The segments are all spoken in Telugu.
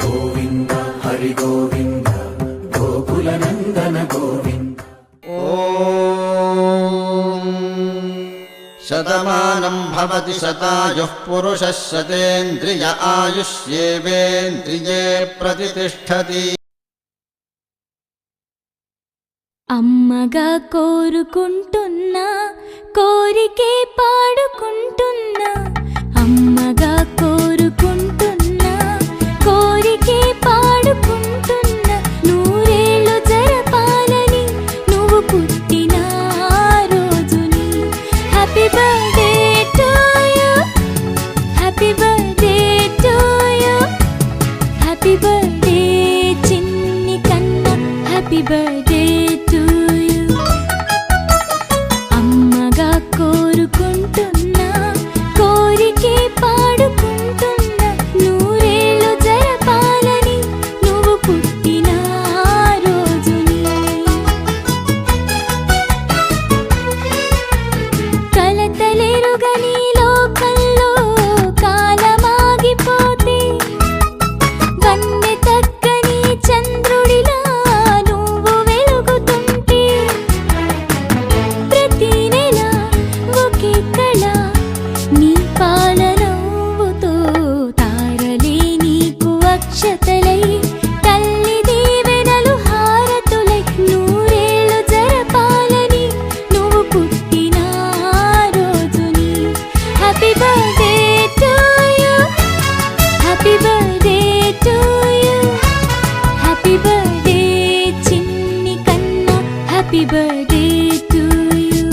గోవింద హరి గోవింద గోకుల నందన గోవింద. శతమానం భవతి శతాయుః పురుషः శతేంద్రియ ఆయుష్యేవేంద్రియే ప్రతిష్ఠతి. అమ్మగా కోరుకుంటున్నా కోరికే పాడుకుంటున్నా, అమ్మగా కోరుకుంటున్నా కోరికే పాడుకుంటున్నా, నూరేళ్ళు జరపాలని నువ్వు పుట్టిన రోజుని. Happy birthday to you, happy birthday to you, happy birthday చిన్ని కన్నా, హ్యాపీ బర్త్డే టు యు. అమ్మగా కోరుకుంటున్నా కోరికే పాడుకుంటున్నా, నూరేళ్ళు జరపాలని నువ్వు పుట్టిన రోజుని. కలతలెరుగని లోకంలో కాలమాగిపోతే, వన్నె తగ్గని చంద్రుడిలా నువ్వు వెలుగుతుంటే, ప్రతి నెల ఒకే కళ నీ పాలనవ్వుతో, తారలే నీకు అక్షతలై తల్లి దీవెనలు హారతులై, నూరేళ్ళు జరపాలని నువ్వు పుట్టిన రోజుని. Happy birthday to you, happy birthday to you, happy birthday చిన్ని కన్నా, హ్యాపీ బర్త్డే టు యు.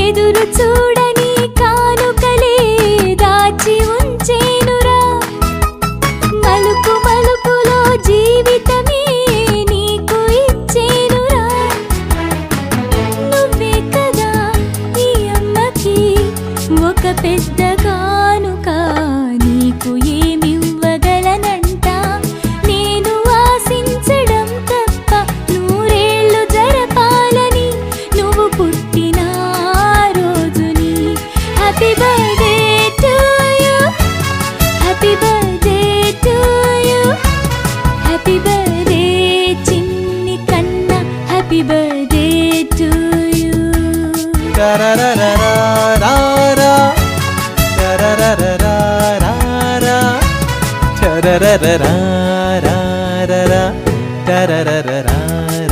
ఎదురు చూడని కానుకలే దాచి ఉంచేనురా, మలుపు మలుపులో జీవితమే నీకు ఇచ్చేనురా. నువ్వే కదా ఈ అమ్మకి ఒక పెద్ద కానుక, నీకు ఏమివ్వగలనంట నేను ఆశించడం తప్ప, నూరేళ్ళు జరపాలని నువ్వు పుట్టిన రోజుని. Happy birthday to you, happy birthday to you, happy birthday చిన్ని కన్నా, హ్యాపీ బర్త్డే టు యు. టరరరరారా, టరరరరారా, టరరరరారా, టరరరరారా.